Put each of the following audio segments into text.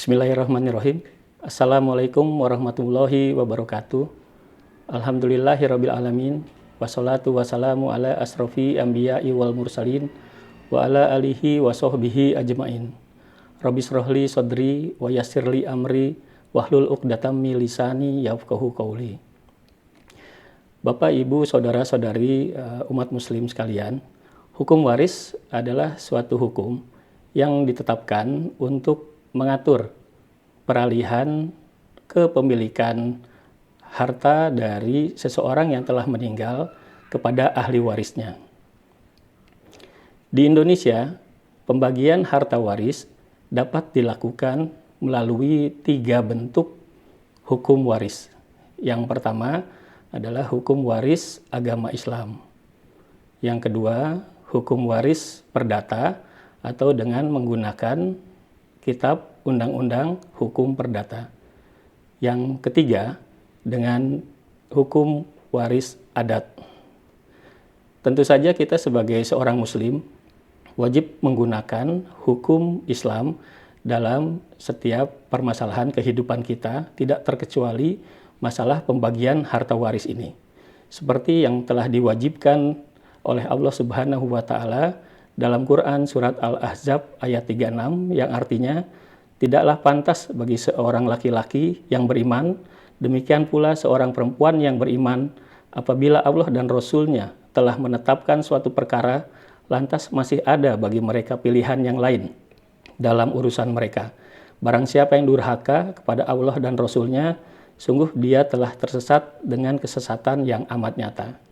Bismillahirrahmanirrahim. Assalamualaikum warahmatullahi wabarakatuh. Alhamdulillahirabbil alamin. Wassalatu wassalamu ala asrofi anbiya'i wal mursalin wa ala alihi wa sahbihi ajmain. Rabbi shrahli sadri wa yassirli amri wahlul 'uqdatam min lisani yafqahu qawli. Bapak, Ibu, saudara-saudari umat muslim sekalian, hukum waris adalah suatu hukum yang ditetapkan untuk mengatur peralihan kepemilikan harta dari seseorang yang telah meninggal kepada ahli warisnya. Di Indonesia, pembagian harta waris dapat dilakukan melalui 3 bentuk hukum waris. Yang pertama adalah hukum waris agama Islam. Yang kedua, hukum waris perdata atau dengan menggunakan kitab undang-undang hukum perdata. Yang ketiga, dengan hukum waris adat. Tentu saja kita sebagai seorang muslim wajib menggunakan hukum Islam dalam setiap permasalahan kehidupan kita, tidak terkecuali masalah pembagian harta waris ini. Seperti yang telah diwajibkan oleh Allah Subhanahu wa taala dalam Quran surat Al-Ahzab ayat 36 yang artinya, tidaklah pantas bagi seorang laki-laki yang beriman, demikian pula seorang perempuan yang beriman, apabila Allah dan Rasul-Nya telah menetapkan suatu perkara, lantas masih ada bagi mereka pilihan yang lain dalam urusan mereka. Barang siapa yang durhaka kepada Allah dan Rasul-Nya, sungguh dia telah tersesat dengan kesesatan yang amat nyata.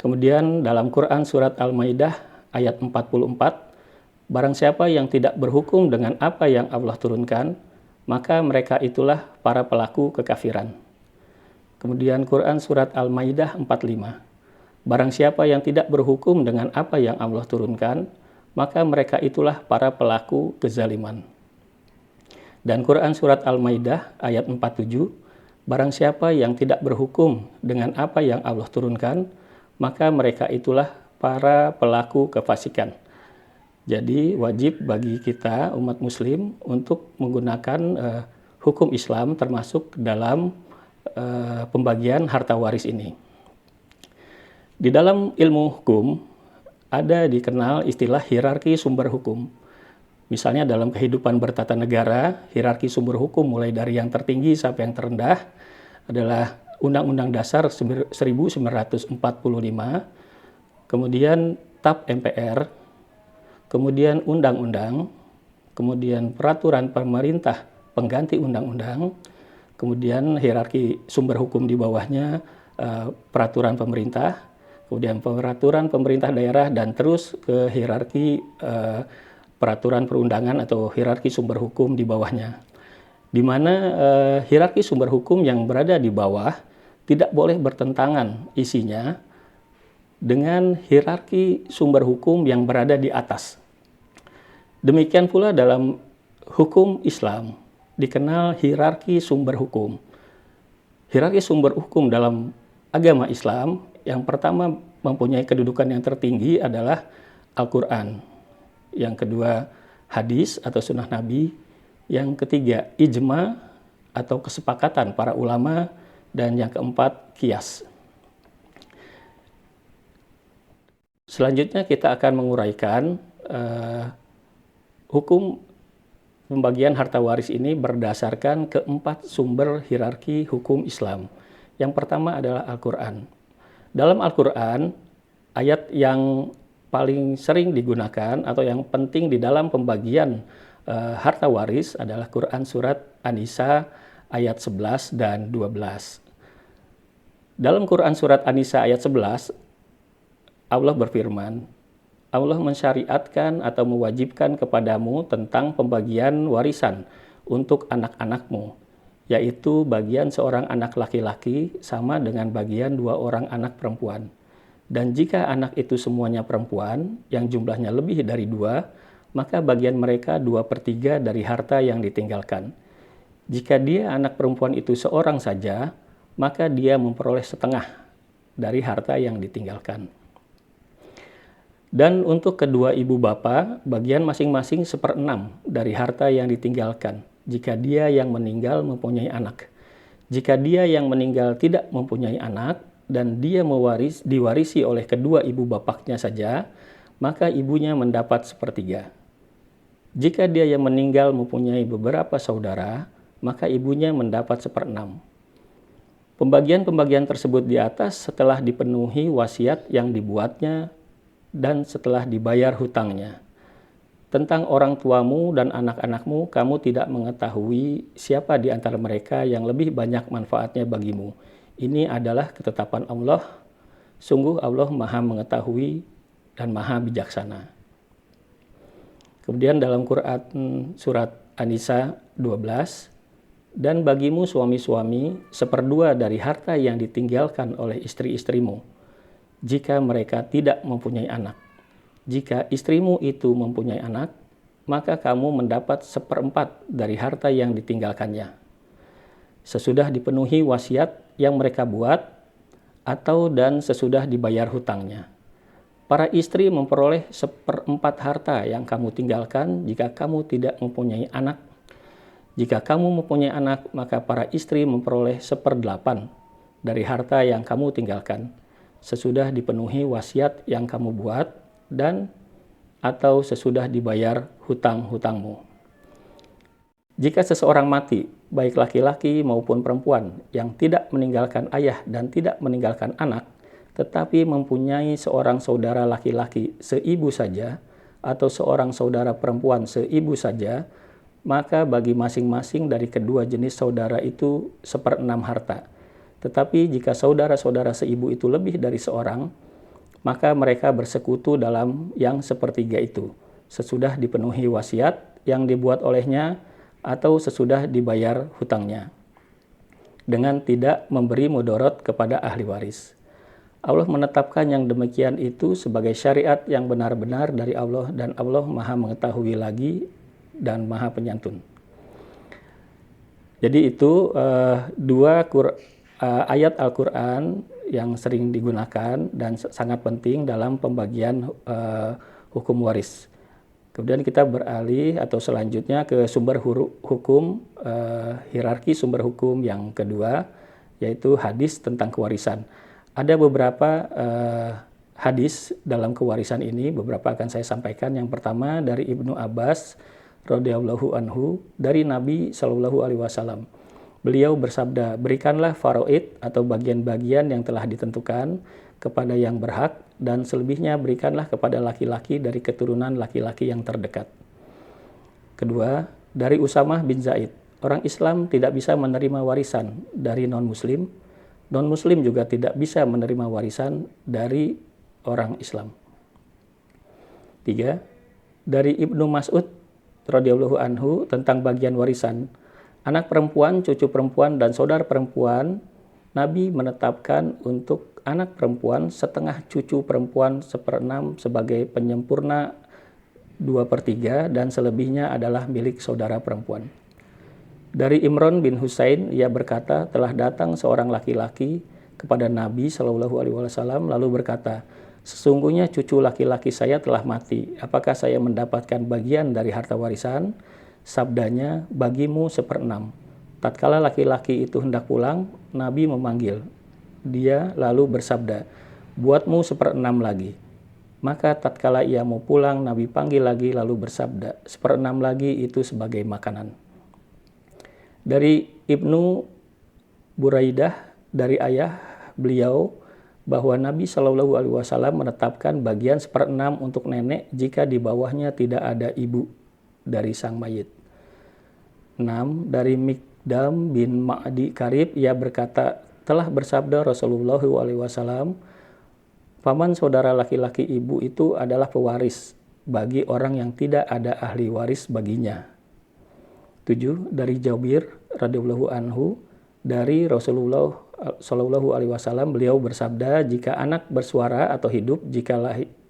Kemudian dalam Quran surat Al-Maidah ayat 44, barang siapa yang tidak berhukum dengan apa yang Allah turunkan, maka mereka itulah para pelaku kekafiran. Kemudian Quran surat Al-Maidah 45, barang siapa yang tidak berhukum dengan apa yang Allah turunkan, maka mereka itulah para pelaku kezaliman. Dan Quran surat Al-Maidah ayat 47, barang siapa yang tidak berhukum dengan apa yang Allah turunkan, maka mereka itulah para pelaku kefasikan. Jadi wajib bagi kita umat muslim untuk menggunakan hukum Islam termasuk dalam pembagian harta waris ini. Di dalam ilmu hukum ada dikenal istilah hierarki sumber hukum. Misalnya dalam kehidupan bertata negara, hierarki sumber hukum mulai dari yang tertinggi sampai yang terendah adalah Undang-Undang Dasar 1945, kemudian TAP MPR, kemudian undang-undang, kemudian peraturan pemerintah pengganti undang-undang, kemudian hierarki sumber hukum di bawahnya peraturan pemerintah, kemudian peraturan pemerintah daerah, dan terus ke hierarki peraturan perundangan atau hierarki sumber hukum di bawahnya. Di mana hierarki sumber hukum yang berada di bawah tidak boleh bertentangan isinya dengan hierarki sumber hukum yang berada di atas. Demikian pula dalam hukum Islam dikenal hierarki sumber hukum. Hierarki sumber hukum dalam agama Islam yang pertama mempunyai kedudukan yang tertinggi adalah Al-Quran. Yang kedua hadis atau sunnah Nabi. Yang ketiga ijma atau kesepakatan para ulama. Dan yang keempat qiyas. Selanjutnya kita akan menguraikan hukum pembagian harta waris ini berdasarkan keempat sumber hierarki hukum Islam. Yang pertama adalah Al-Quran. Dalam Al-Quran, ayat yang paling sering digunakan atau yang penting di dalam pembagian harta waris adalah Quran surat An-Nisa ayat 11 dan 12. Dalam Quran surat An-Nisa ayat 11, Allah berfirman, Allah mensyariatkan atau mewajibkan kepadamu tentang pembagian warisan untuk anak-anakmu, yaitu bagian seorang anak laki-laki sama dengan bagian 2 orang anak perempuan. Dan jika anak itu semuanya perempuan, yang jumlahnya lebih dari 2, maka bagian mereka 2/3 dari harta yang ditinggalkan. Jika dia anak perempuan itu seorang saja, maka dia memperoleh setengah dari harta yang ditinggalkan. Dan untuk kedua ibu bapa, bagian masing-masing 1/6 dari harta yang ditinggalkan. jika dia yang meninggal mempunyai anak. Jika dia yang meninggal tidak mempunyai anak dan dia diwarisi oleh kedua ibu bapaknya saja, maka ibunya mendapat sepertiga. Jika dia yang meninggal mempunyai beberapa saudara, maka ibunya mendapat seperenam. Pembagian-pembagian tersebut di atas setelah dipenuhi wasiat yang dibuatnya dan setelah dibayar hutangnya. Tentang orang tuamu dan anak-anakmu, kamu tidak mengetahui siapa di antara mereka yang lebih banyak manfaatnya bagimu. Ini adalah ketetapan Allah. Sungguh Allah Maha Mengetahui dan Maha Bijaksana. Kemudian dalam Quran surat An-Nisa 12, dan bagimu suami-suami seperdua dari harta yang ditinggalkan oleh istri-istrimu, jika mereka tidak mempunyai anak. Jika istrimu itu mempunyai anak, maka kamu mendapat seperempat dari harta yang ditinggalkannya. Sesudah dipenuhi wasiat yang mereka buat, atau dan sesudah dibayar hutangnya. Para istri memperoleh seperempat harta yang kamu tinggalkan jika kamu tidak mempunyai anak. Jika kamu mempunyai anak, maka para istri memperoleh seperdelapan dari harta yang kamu tinggalkan. Sesudah dipenuhi wasiat yang kamu buat, dan atau sesudah dibayar hutang-hutangmu. Jika seseorang mati, baik laki-laki maupun perempuan, yang tidak meninggalkan ayah dan tidak meninggalkan anak, tetapi mempunyai seorang saudara laki-laki seibu saja, atau seorang saudara perempuan seibu saja, maka bagi masing-masing dari kedua jenis saudara itu seperenam harta. Tetapi jika saudara-saudara seibu itu lebih dari seorang, maka mereka bersekutu dalam yang sepertiga itu, sesudah dipenuhi wasiat yang dibuat olehnya atau sesudah dibayar hutangnya, dengan tidak memberi mudorot kepada ahli waris. Allah menetapkan yang demikian itu sebagai syariat yang benar-benar dari Allah, dan Allah Maha Mengetahui lagi dan Maha Penyantun. Jadi itu dua ayat Al-Quran yang sering digunakan dan sangat penting dalam pembagian hukum waris. Kemudian kita beralih atau selanjutnya ke sumber hukum, hierarki sumber hukum yang kedua, yaitu hadis tentang kewarisan. Ada beberapa hadis dalam kewarisan ini, beberapa akan saya sampaikan. Yang pertama dari Ibnu Abbas radhiyallahu anhu dari Nabi Shallallahu alaihi wasallam. Beliau bersabda, berikanlah faraid atau bagian-bagian yang telah ditentukan kepada yang berhak, dan selebihnya berikanlah kepada laki-laki dari keturunan laki-laki yang terdekat. Kedua, dari Usamah bin Zaid, orang Islam tidak bisa menerima warisan dari non-muslim, non-muslim juga tidak bisa menerima warisan dari orang Islam. Tiga, dari Ibnu Mas'ud radhiyallahu anhu tentang bagian warisan. Anak perempuan, cucu perempuan, dan saudara perempuan, Nabi menetapkan untuk anak perempuan setengah, cucu perempuan seperenam sebagai penyempurna 2/3, dan selebihnya adalah milik saudara perempuan. Dari Imran bin Husain, ia berkata, telah datang seorang laki-laki kepada Nabi Shallallahu alaihi wasallam lalu berkata, sesungguhnya cucu laki-laki saya telah mati. Apakah saya mendapatkan bagian dari harta warisan? Sabdanya, bagimu seperenam. Tatkala laki-laki itu hendak pulang, Nabi memanggil dia lalu bersabda, buatmu seperenam lagi. Maka tatkala ia mau pulang, Nabi panggil lagi lalu bersabda, seperenam lagi itu sebagai makanan. Dari Ibnu Buraidah dari ayah beliau bahwa Nabi Shallallahu alaihi wasallam menetapkan bagian seperenam untuk nenek jika di bawahnya tidak ada ibu dari sang mayit. 6. Dari Mikdam bin Ma'di Karib, ia berkata, telah bersabda Rasulullah SAW, paman saudara laki-laki ibu itu adalah pewaris bagi orang yang tidak ada ahli waris baginya. 7. Dari Jabir radhiyallahu anhu, dari Rasulullah SAW, beliau bersabda, jika anak bersuara atau hidup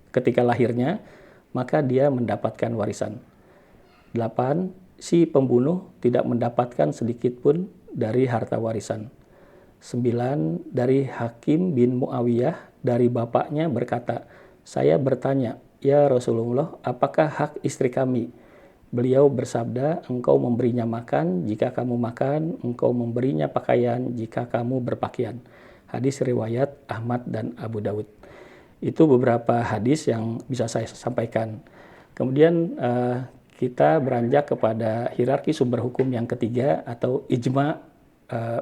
ketika lahirnya, maka dia mendapatkan warisan. 8. Si pembunuh tidak mendapatkan sedikit pun dari harta warisan. 9. Dari Hakim bin Muawiyah dari bapaknya berkata, saya bertanya, ya Rasulullah, apakah hak istri kami Beliau bersabda, engkau memberinya makan jika kamu makan, engkau memberinya pakaian jika kamu berpakaian. Hadis riwayat Ahmad dan Abu Daud. Itu beberapa hadis yang bisa saya sampaikan. Kemudian kita beranjak kepada hierarki sumber hukum yang ketiga atau ijma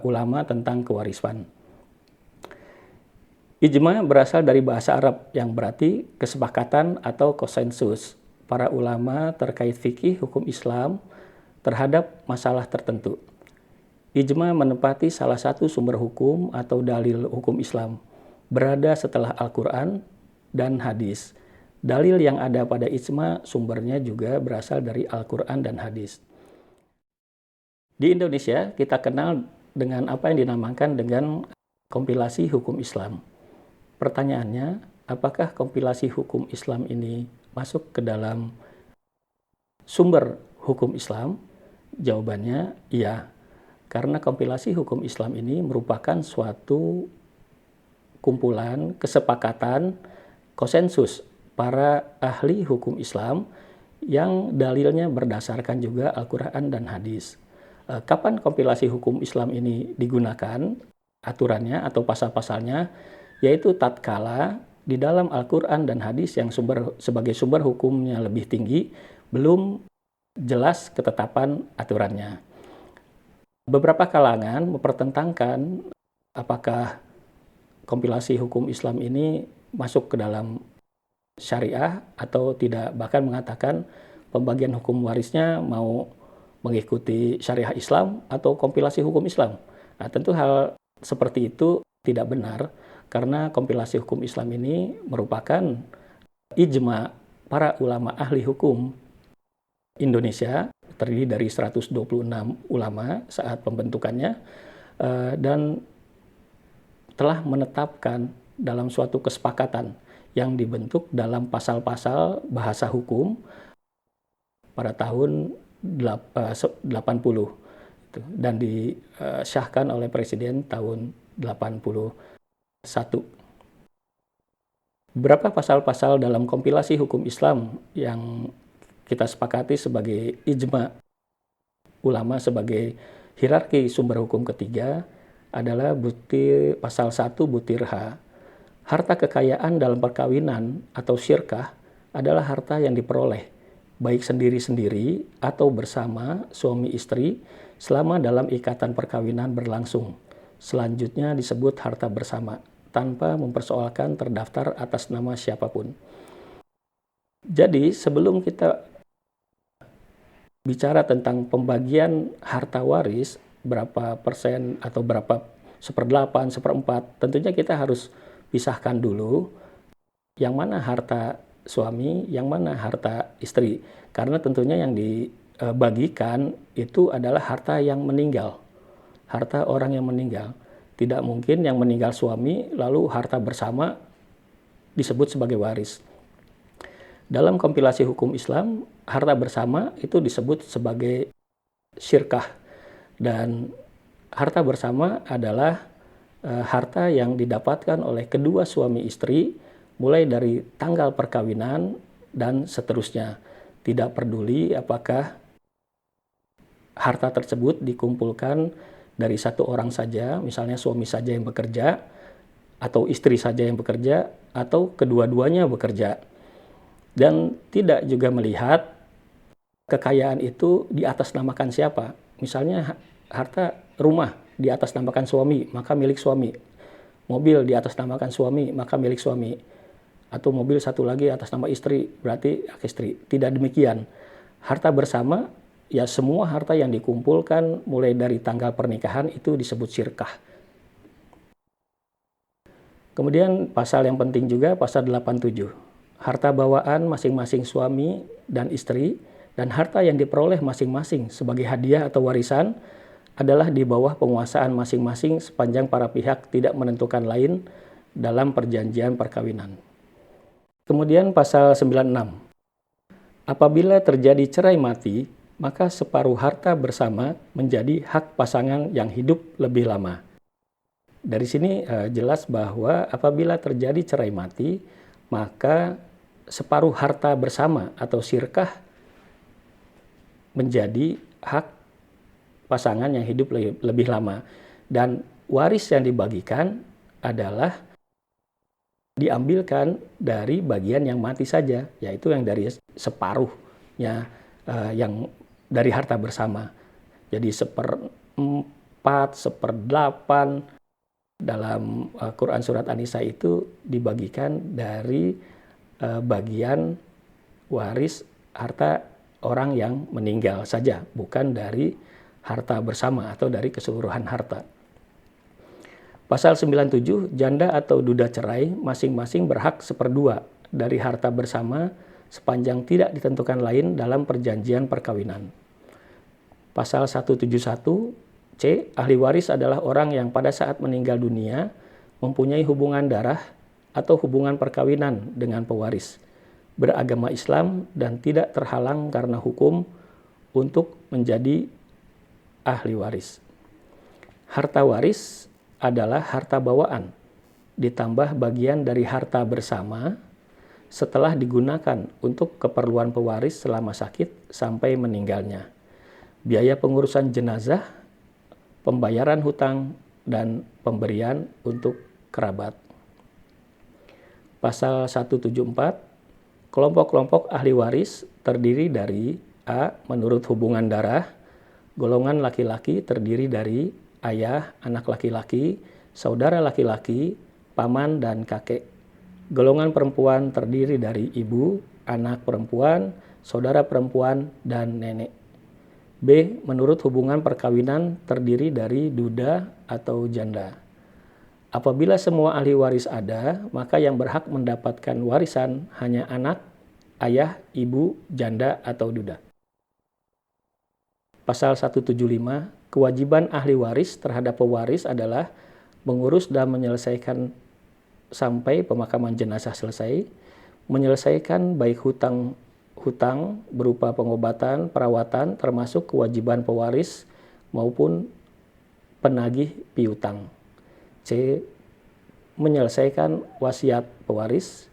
ulama tentang kewarisan. Ijma berasal dari bahasa Arab yang berarti kesepakatan atau konsensus para ulama terkait fikih hukum Islam terhadap masalah tertentu. Ijma menempati salah satu sumber hukum atau dalil hukum Islam, berada setelah Al-Quran dan hadis. Dalil yang ada pada ijma sumbernya juga berasal dari Al-Quran dan hadis. Di Indonesia kita kenal dengan apa yang dinamakan dengan kompilasi hukum Islam. Pertanyaannya, apakah kompilasi hukum Islam ini masuk ke dalam sumber hukum Islam? Jawabannya iya, karena kompilasi hukum Islam ini merupakan suatu kumpulan kesepakatan konsensus para ahli hukum Islam yang dalilnya berdasarkan juga Al-Quran dan hadis. Kapan kompilasi hukum Islam ini digunakan? Aturannya atau pasal-pasalnya, yaitu tatkala di dalam Al-Quran dan hadis yang sebagai sumber hukumnya lebih tinggi, belum jelas ketetapan aturannya. Beberapa kalangan mempertentangkan apakah kompilasi hukum Islam ini masuk ke dalam syariah atau tidak, bahkan mengatakan pembagian hukum warisnya mau mengikuti syariah Islam atau kompilasi hukum Islam. Nah, tentu hal seperti itu tidak benar, karena kompilasi hukum Islam ini merupakan ijma para ulama ahli hukum Indonesia, terdiri dari 126 ulama saat pembentukannya, dan telah menetapkan dalam suatu kesepakatan yang dibentuk dalam pasal-pasal bahasa hukum pada tahun 80 dan disahkan oleh Presiden tahun 81. Beberapa pasal-pasal dalam kompilasi hukum Islam yang kita sepakati sebagai ijma ulama sebagai hierarki sumber hukum ketiga adalah pasal 1 butir H. Harta kekayaan dalam perkawinan atau syirkah adalah harta yang diperoleh baik sendiri-sendiri atau bersama suami istri selama dalam ikatan perkawinan berlangsung. Selanjutnya disebut harta bersama, tanpa mempersoalkan terdaftar atas nama siapapun. Jadi sebelum kita bicara tentang pembagian harta waris, berapa persen atau berapa 1/8, 1/4, tentunya kita harus pisahkan dulu yang mana harta suami, yang mana harta istri. Karena tentunya yang dibagikan itu adalah harta yang meninggal, harta orang yang meninggal. Tidak mungkin yang meninggal suami lalu harta bersama disebut sebagai waris. Dalam kompilasi hukum Islam, harta bersama itu disebut sebagai syirkah. Dan harta bersama adalah harta yang didapatkan oleh kedua suami istri mulai dari tanggal perkawinan dan seterusnya. Tidak peduli apakah harta tersebut dikumpulkan dari satu orang saja, misalnya suami saja yang bekerja, atau istri saja yang bekerja, atau kedua-duanya bekerja. Dan tidak juga melihat kekayaan itu diatasnamakan siapa. Misalnya harta rumah diatasnamakan suami, maka milik suami. Mobil diatasnamakan suami, maka milik suami. Atau mobil satu lagi atas nama istri, berarti hak istri. Tidak demikian. Harta bersama, ya semua harta yang dikumpulkan mulai dari tanggal pernikahan itu disebut syirkah. Kemudian pasal yang penting juga pasal 87. Harta bawaan masing-masing suami dan istri dan harta yang diperoleh masing-masing sebagai hadiah atau warisan adalah di bawah penguasaan masing-masing sepanjang para pihak tidak menentukan lain dalam perjanjian perkawinan. Kemudian pasal 96. Apabila terjadi cerai mati, maka separuh harta bersama menjadi hak pasangan yang hidup lebih lama. Dari sini jelas bahwa apabila terjadi cerai mati, maka separuh harta bersama atau syirkah menjadi hak pasangan yang hidup lebih lama. Dan waris yang dibagikan adalah diambilkan dari bagian yang mati saja, yaitu yang dari separuhnya yang dari harta bersama. Jadi 1/4, 1/8 dalam Quran Surat An-Nisa itu dibagikan dari bagian waris harta orang yang meninggal saja, bukan dari harta bersama atau dari keseluruhan harta. Pasal 97, janda atau duda cerai masing-masing berhak 1/2 dari harta bersama sepanjang tidak ditentukan lain dalam perjanjian perkawinan. Pasal 171 C, ahli waris adalah orang yang pada saat meninggal dunia mempunyai hubungan darah atau hubungan perkawinan dengan pewaris, beragama Islam dan tidak terhalang karena hukum untuk menjadi ahli waris. Harta waris adalah harta bawaan, ditambah bagian dari harta bersama setelah digunakan untuk keperluan pewaris selama sakit sampai meninggalnya. Biaya pengurusan jenazah, pembayaran hutang, dan pemberian untuk kerabat. Pasal 174, kelompok-kelompok ahli waris terdiri dari A. Menurut hubungan darah, golongan laki-laki terdiri dari ayah, anak laki-laki, saudara laki-laki, paman, dan kakek. Golongan perempuan terdiri dari ibu, anak perempuan, saudara perempuan, dan nenek. B. Menurut hubungan perkawinan terdiri dari duda atau janda. Apabila semua ahli waris ada, maka yang berhak mendapatkan warisan hanya anak, ayah, ibu, janda, atau duda. Pasal 175, kewajiban ahli waris terhadap pewaris adalah mengurus dan menyelesaikan sampai pemakaman jenazah selesai, menyelesaikan baik hutang berupa pengobatan, perawatan, termasuk kewajiban pewaris maupun penagih piutang. C. Menyelesaikan wasiat pewaris.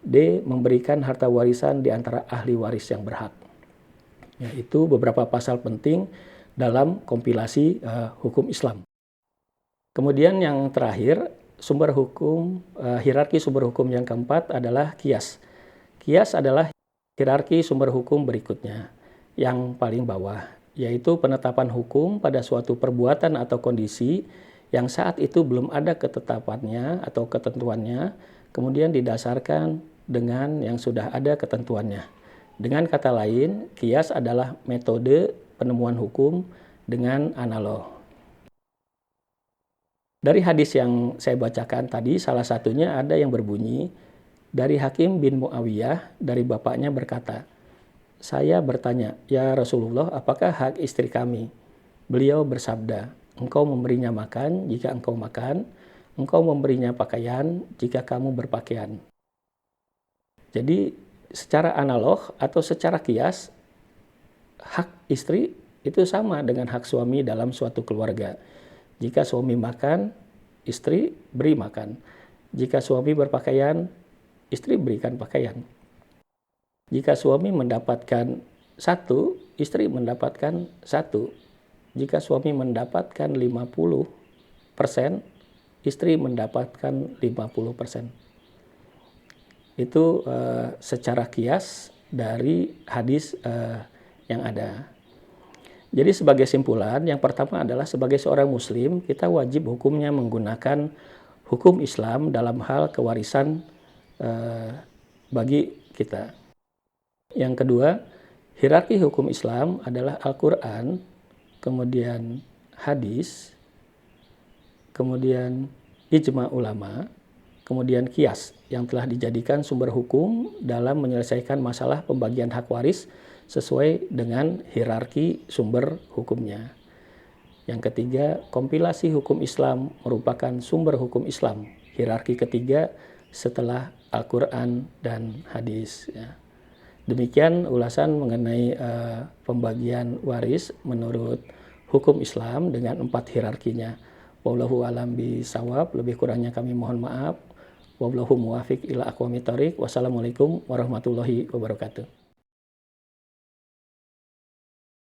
D. Memberikan harta warisan di antara ahli waris yang berhak. Yaitu beberapa pasal penting dalam kompilasi hukum Islam. Kemudian yang terakhir, hierarki sumber hukum yang keempat adalah qiyas. Qiyas adalah hierarki sumber hukum berikutnya. Yang paling bawah, yaitu penetapan hukum pada suatu perbuatan atau kondisi yang saat itu belum ada ketetapannya atau ketentuannya, kemudian didasarkan dengan yang sudah ada ketentuannya. Dengan kata lain, qiyas adalah metode penemuan hukum dengan analog. Dari hadis yang saya bacakan tadi, salah satunya ada yang berbunyi, dari Hakim bin Muawiyah, dari bapaknya berkata, saya bertanya, ya Rasulullah, apakah hak istri kami? Beliau bersabda, engkau memberinya makan jika engkau makan, engkau memberinya pakaian jika kamu berpakaian. Jadi secara analog atau secara qiyas, hak istri itu sama dengan hak suami dalam suatu keluarga. Jika suami makan, istri beri makan. Jika suami berpakaian, istri berikan pakaian. Jika suami mendapatkan 1, istri mendapatkan 1. Jika suami mendapatkan 50%, istri mendapatkan 50%. Itu secara qiyas dari hadis yang ada. Jadi sebagai simpulan, yang pertama adalah sebagai seorang muslim, kita wajib hukumnya menggunakan hukum Islam dalam hal kewarisan bagi kita. Yang kedua, hierarki hukum Islam adalah Al-Quran, kemudian hadis, kemudian ijma ulama, kemudian qiyas yang telah dijadikan sumber hukum dalam menyelesaikan masalah pembagian hak waris sesuai dengan hierarki sumber hukumnya. Yang ketiga, kompilasi hukum Islam merupakan sumber hukum Islam, hierarki ketiga setelah Al-Quran dan hadis. Ya. Demikian ulasan mengenai pembagian waris menurut hukum Islam dengan 4 hierarkinya. Wallahu a'lam bishawab, lebih kurangnya kami mohon maaf. Wallahu muwafiq ila aqwamit thoriq. Wassalamualaikum warahmatullahi wabarakatuh.